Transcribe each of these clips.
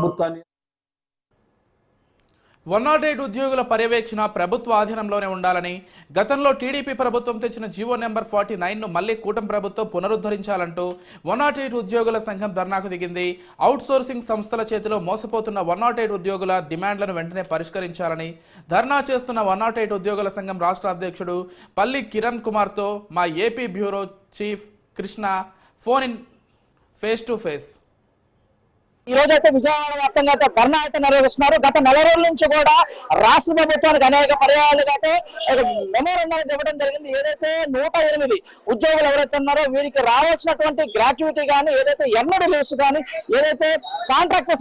ప్రభుత్వాన్ని 108 ఉద్యోగుల పర్యవేక్షణ ప్రభుత్వ ఆధీనంలోనే ఉండాలని గతంలో టీడీపీ ప్రభుత్వం తెచ్చిన జీవో నెంబర్ 49ను మళ్లీ కూటమి ప్రభుత్వం పునరుద్ధరించాలంటూ 108 ఉద్యోగుల సంఘం ధర్నాకు దిగింది. అవుట్సోర్సింగ్ సంస్థల చేతిలో మోసపోతున్న 108 ఉద్యోగుల డిమాండ్లను వెంటనే పరిష్కరించాలని ధర్నా చేస్తున్న 108 ఉద్యోగుల సంఘం రాష్ట్ర అధ్యక్షుడు పల్లి కిరణ్ కుమార్తో మా AP bureau chief Krishna phone in phase to face. ఈ రోజైతే విజయవాడ వ్యాప్తంగా అయితే ధర్నా అయితే నిర్వహిస్తున్నారు. గత నెల రోజుల నుంచి కూడా రాష్ట్ర ప్రభుత్వానికి అనేక పర్యాయాలుగా అయితే మెమోరాండం ఇవ్వడం జరిగింది. ఏదైతే 108 ఉద్యోగులు ఎవరైతే ఉన్నారో వీరికి రావాల్సినటువంటి గ్రాట్యుటీ కానీ, ఏదైతే ఎన్నడూ లీవ్స్ కానీ, ఏదైతే కాంట్రాక్ట్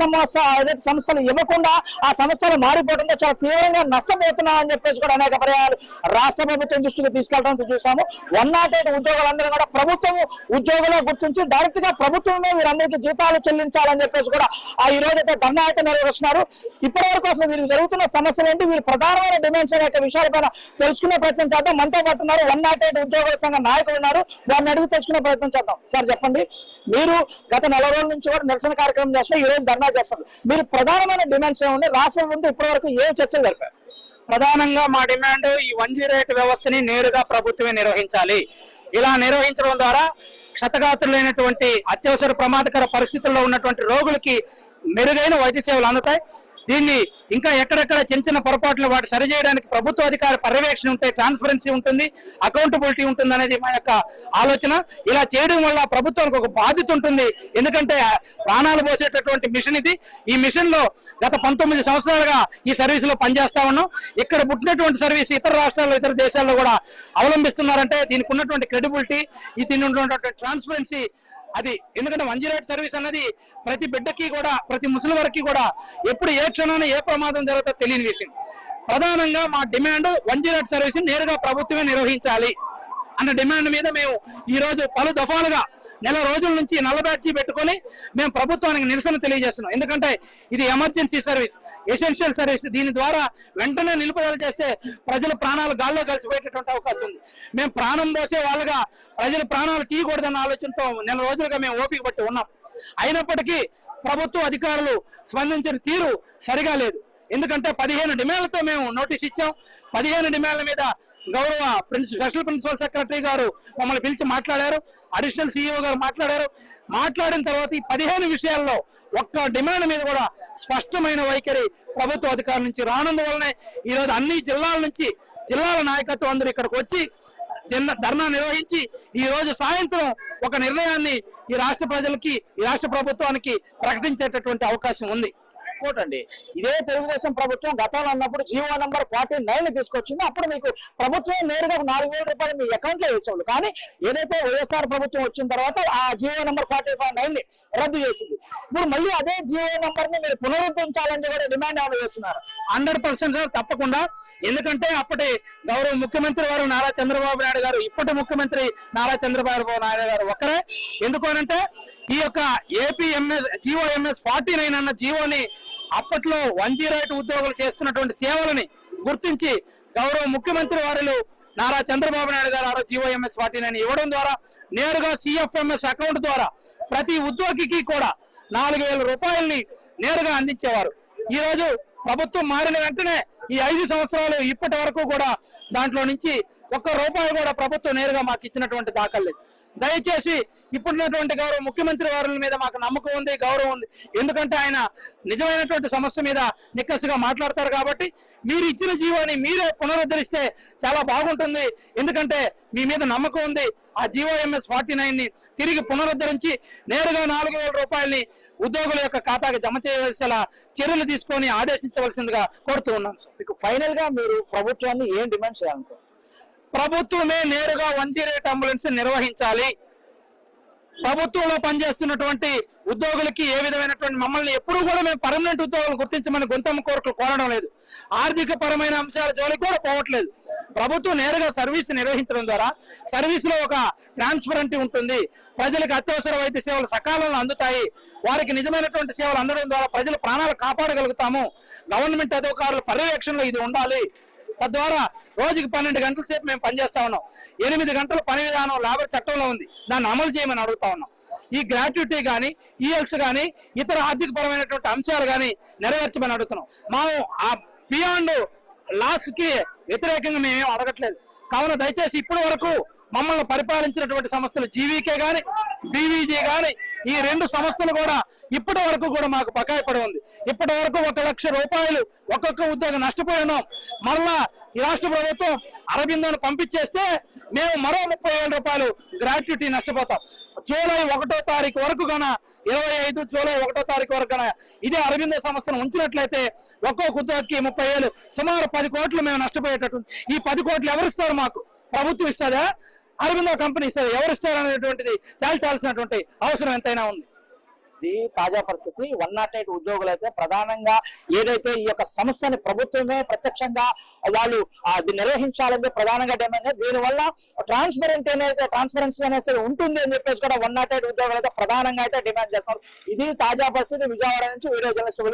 ఏదైతే సంస్థలు ఇవ్వకుండా ఆ సంస్థలు మారిపోవడంతో చాలా తీవ్రంగా నష్టపోతున్నామని చెప్పేసి కూడా అనేక పర్యాయాలు రాష్ట్ర ప్రభుత్వం దృష్టికి తీసుకెళ్లడం చూసాము. 108 ఉద్యోగులందరూ కూడా ప్రభుత్వం ఉద్యోగులు గుర్తించి డైరెక్ట్ గా ప్రభుత్వమే వీరందరికీ జీతాలు చెల్లించాలని చెప్పేసి ఈ రోజు అయితే ధర్నా అయితే నిర్వహిస్తున్నారు. ఇప్పటి వరకు అసలు వీరికి జరుగుతున్న సమస్యలు ఏంటి, వీరి ప్రధానమైన డిమాండ్స్ అనే విషయాలపైన తెలుసుకునే ప్రయత్నం చేద్దాం. మనతో పాటు ఉన్నారు 108 ఉద్యోగుల సంఘ నాయకులు ఉన్నారు. వారిని అడిగి తెలుసుకునే ప్రయత్నం చేద్దాం. సార్ చెప్పండి, మీరు గత నెల రోజుల నుంచి కూడా నిరసన కార్యక్రమం చేస్తున్నారు, ఈ రోజు ధర్నా చేస్తున్నారు. మీరు ప్రధానమైన డిమాండ్స్ ఏముంది, రాష్ట్రం ముందు ఇప్పటి వరకు ఏం చర్చలు జరిపారు? ప్రధానంగా మా డిమాండ్ ఈ 108 వ్యవస్థని నేరుగా ప్రభుత్వమే నిర్వహించాలి. ఇలా నిర్వహించడం ద్వారా క్షతగాత్రులైనటువంటి అత్యవసర ప్రమాదకర పరిస్థితుల్లో ఉన్నటువంటి రోగులకి మెరుగైన వైద్య సేవలు అందుతాయి. దీన్ని ఇంకా ఎక్కడెక్కడ చిన్న చిన్న పొరపాట్లు వాటి సరిచేయడానికి ప్రభుత్వ అధికార పర్యవేక్షణ ఉంటే, ట్రాన్స్పరెన్సీ ఉంటుంది, అకౌంటబిలిటీ ఉంటుంది అనేది మా యొక్క ఆలోచన. ఇలా చేయడం వల్ల ప్రభుత్వానికి ఒక బాధ్యత ఉంటుంది. ఎందుకంటే ప్రాణాలు పోసేటటువంటి మిషన్ ఇది. ఈ మిషన్ లో గత 19 సంవత్సరాలుగా ఈ సర్వీస్ లో పనిచేస్తా ఉన్నాం. ఇక్కడ పుట్టినటువంటి సర్వీస్ ఇతర రాష్ట్రాల్లో, ఇతర దేశాల్లో కూడా అవలంబిస్తున్నారంటే దీనికి ఉన్నటువంటి క్రెడిబిలిటీ, దీనికి ఉన్నటువంటి ట్రాన్స్పరెన్సీ అది. ఎందుకంటే 108 సర్వీస్ అన్నది ప్రతి బిడ్డకి కూడా, ప్రతి ముసలి వారికి కూడా ఎప్పుడు ఏ క్షణాన ఏ ప్రమాదం జరుగుతుందో తెలియని విషయం. ప్రధానంగా మా డిమాండ్ 108 సర్వీస్ నేరుగా ప్రభుత్వమే నిర్వహించాలి అన్న డిమాండ్ మీద మేము ఈ రోజు పలు దఫాలుగా నెల రోజుల నుంచి నల్ల బ్యాడ్జీ పెట్టుకొని మేము ప్రభుత్వానికి నిరసన తెలియజేస్తున్నాం. ఎందుకంటే ఇది ఎమర్జెన్సీ సర్వీస్, ఎసెన్షియల్ సర్వీస్. దీని ద్వారా వెంటనే నిలుపుదల చేస్తే ప్రజల ప్రాణాలు గాల్లో కలిసిపోయేటటువంటి అవకాశం ఉంది. మేము ప్రాణం పోసే వాళ్ళుగా ప్రజల ప్రాణాలు తీయకూడదన్న ఆలోచనతో నెల రోజులుగా మేము ఓపిక పట్టి ఉన్నాం. అయినప్పటికీ ప్రభుత్వ అధికారులు స్పందించిన తీరు సరిగా లేదు. ఎందుకంటే 15 డిమాండ్లతో మేము నోటీస్ ఇచ్చాం. 15 డిమాండ్ల మీద గౌరవ స్పెషల్ ప్రిన్సిపల్ సెక్రటరీ గారు మమ్మల్ని పిలిచి మాట్లాడారు, అడిషనల్ సిఇఓ గారు మాట్లాడారు. మాట్లాడిన తర్వాత ఈ 15 విషయాల్లో ఒక్క డిమాండ్ మీద కూడా స్పష్టమైన వైఖరి ప్రభుత్వ అధికారుల నుంచి రానందువల్లనే ఈరోజు అన్ని జిల్లాల నుంచి జిల్లాల నాయకత్వం అందరూ ఇక్కడికి వచ్చి ధర్నా నిర్వహించి ఈ రోజు సాయంత్రం ఒక నిర్ణయాన్ని ఈ రాష్ట్ర ప్రజలకి, ఈ రాష్ట్ర ప్రభుత్వానికి ప్రకటించేటటువంటి అవకాశం ఉంది. ఇంకోటండి, ఇదే తెలుగుదేశం ప్రభుత్వం గతంలో ఉన్నప్పుడు జీవో నెంబర్ 49 తీసుకొచ్చింది. అప్పుడు మీకు ప్రభుత్వం నేరుగా 4,000 రూపాయలు మీ అకౌంట్ లో వేసేవాళ్ళు. కానీ ఏదైతే వైఎస్ఆర్ ప్రభుత్వం వచ్చిన తర్వాత ఆ జీవో నెంబర్ 49 రద్దు చేసింది. ఇప్పుడు మళ్ళీ అదే జీవో నెంబర్ ని మీరు పునరుద్ధరించాలని కూడా డిమాండ్ ఏమైనా చేస్తున్నారు? 100% తప్పకుండా. ఎందుకంటే అప్పటి గౌరవ ముఖ్యమంత్రి వారు నారా చంద్రబాబు నాయుడు గారు, ఇప్పటి ముఖ్యమంత్రి నారా చంద్రబాబు నాయుడు గారు ఒకరే. ఎందుకనంటే ఈ యొక్క ఏపీఎంఎస్ జీవో ఎంఎస్ 49 అన్న జీవోని అప్పట్లో 108 ఉద్యోగులు చేస్తున్నటువంటి సేవలని గుర్తించి గౌరవ ముఖ్యమంత్రి వారిలో నారా చంద్రబాబు నాయుడు గారు ఆ జీవో ఎంఎస్ 49 ఇవ్వడం ద్వారా నేరుగా సిఎఫ్ఎంఎస్ అకౌంట్ ద్వారా ప్రతి ఉద్యోగికి కూడా 4,000 రూపాయలని నేరుగా అందించేవారు. ఈ రోజు ప్రభుత్వం మారిన వెంటనే ఈ 5 సంవత్సరాలు ఇప్పటి వరకు కూడా దాంట్లో నుంచి ₹1 కూడా ప్రభుత్వం నేరుగా మాకు ఇచ్చినటువంటి దాఖలు లేదు. దయచేసి ఇప్పుడున్నటువంటి గౌరవ ముఖ్యమంత్రి వారి మీద మాకు నమ్మకం ఉంది, గౌరవం ఉంది. ఎందుకంటే ఆయన నిజమైనటువంటి సమస్య మీద నిక్కసుగా మాట్లాడతారు. కాబట్టి మీరు ఇచ్చిన జీవోని మీరే పునరుద్ధరిస్తే చాలా బాగుంటుంది. ఎందుకంటే మీ మీద నమ్మకం ఉంది. ఆ జీవో ఎంఎస్ 49ని తిరిగి పునరుద్ధరించి నేరుగా 4,000 రూపాయలని ఉద్యోగుల యొక్క ఖాతాకి జమ చేయవలసిన చర్యలు తీసుకొని ఆదేశించవలసిందిగా కోరుతూ ఉన్నాను. మీకు ఫైనల్ గా మీరు ప్రభుత్వాన్ని ఏం డిమాండ్ చేయాలనుకో? ప్రభుత్వమే నేరుగా 108 అంబులెన్స్ నిర్వహించాలి. ప్రభుత్వంలో పనిచేస్తున్నటువంటి ఉద్యోగులకి ఏ విధమైనటువంటి మమ్మల్ని ఎప్పుడూ కూడా మేము పర్మనెంట్ ఉద్యోగులు గుర్తించమని గొంతమ్మ కోరికలు కోరడం లేదు. ఆర్థిక పరమైన అంశాల జోలికి కూడా పోవట్లేదు. ప్రభుత్వం నేరుగా సర్వీస్ నిర్వహించడం ద్వారా సర్వీస్ లో ఒక ట్రాన్స్పరెంటీ ఉంటుంది. ప్రజలకు అత్యవసర వైద్య సేవలు సకాలంలో అందుతాయి. వారికి నిజమైనటువంటి సేవలు అందడం ద్వారా ప్రజల ప్రాణాలు కాపాడగలుగుతాము. గవర్నమెంట్ అధికారుల పర్యవేక్షణలో ఇది ఉండాలి. తద్వారా రోజుకి 12 గంటల సేపు మేము పనిచేస్తా ఉన్నాం. 8 గంటల పని విధానం లేబర్ చట్టంలో ఉంది, దాన్ని అమలు చేయమని అడుగుతా ఉన్నాం. ఈ గ్రాట్యుటీ కానీ ఈఎల్స్ కానీ ఇతర ఆర్థిక పరమైనటువంటి అంశాలు కానీ నెరవేర్చమని అడుగుతున్నాం. మనం ఆ బియాండ్ లాస్ కి వ్యతిరేకంగా మేమేం అడగట్లేదు. కావున దయచేసి ఇప్పటి వరకు మమ్మల్ని పరిపాలించినటువంటి సంస్థలు జీవీకే గాని బీవీజీ గాని ఈ 2 సంస్థలు కూడా ఇప్పటి వరకు కూడా మాకు బకాయి పడి ఉంది. ఇప్పటి వరకు 1 లక్ష రూపాయలు ఒక్కొక్క ఉద్యోగం నష్టపోయి ఉన్నాం. మరలా ఈ రాష్ట్ర ప్రభుత్వం అరబిందోను పంపించేస్తే మేము మరో 30,000 రూపాయలు గ్రాట్యుటీ నష్టపోతాం. జూలై 1వ తారీఖు వరకు గన 25 జూలై 1వ తారీఖు వరకు గన ఇదే అరబిందో సంస్థను ఉంచినట్లయితే ఒక్కొక్క ఉద్యోగికి 30,000 సుమారు 10 కోట్లు మేము నష్టపోయేటట్టు. ఈ 10 కోట్లు ఎవరిస్తారు? మాకు ప్రభుత్వం ఇస్తుందా, అరబిందో కంపెనీ ఇస్తుంది? ఎవరు ఇస్తారు అనేటువంటిది తేల్చాల్సినటువంటి అవసరం ఎంతైనా ఉంది. ఇది తాజా పరిస్థితి. 108 ఉద్యోగులు అయితే ప్రధానంగా ఏదైతే ఈ యొక్క సంస్థని ప్రభుత్వమే ప్రత్యక్షంగా వాళ్ళు నిర్వహించాలని ప్రధానంగా డిమాండ్. దీనివల్ల ట్రాన్స్పరెన్సీ అనేది ఉంటుంది అని చెప్పేసి కూడా 108 ఉద్యోగులు అయితే ప్రధానంగా అయితే డిమాండ్ చేస్తున్నారు. ఇది తాజా పరిస్థితి. విజయవాడ నుంచి వీడియో జర్నలిస్ట్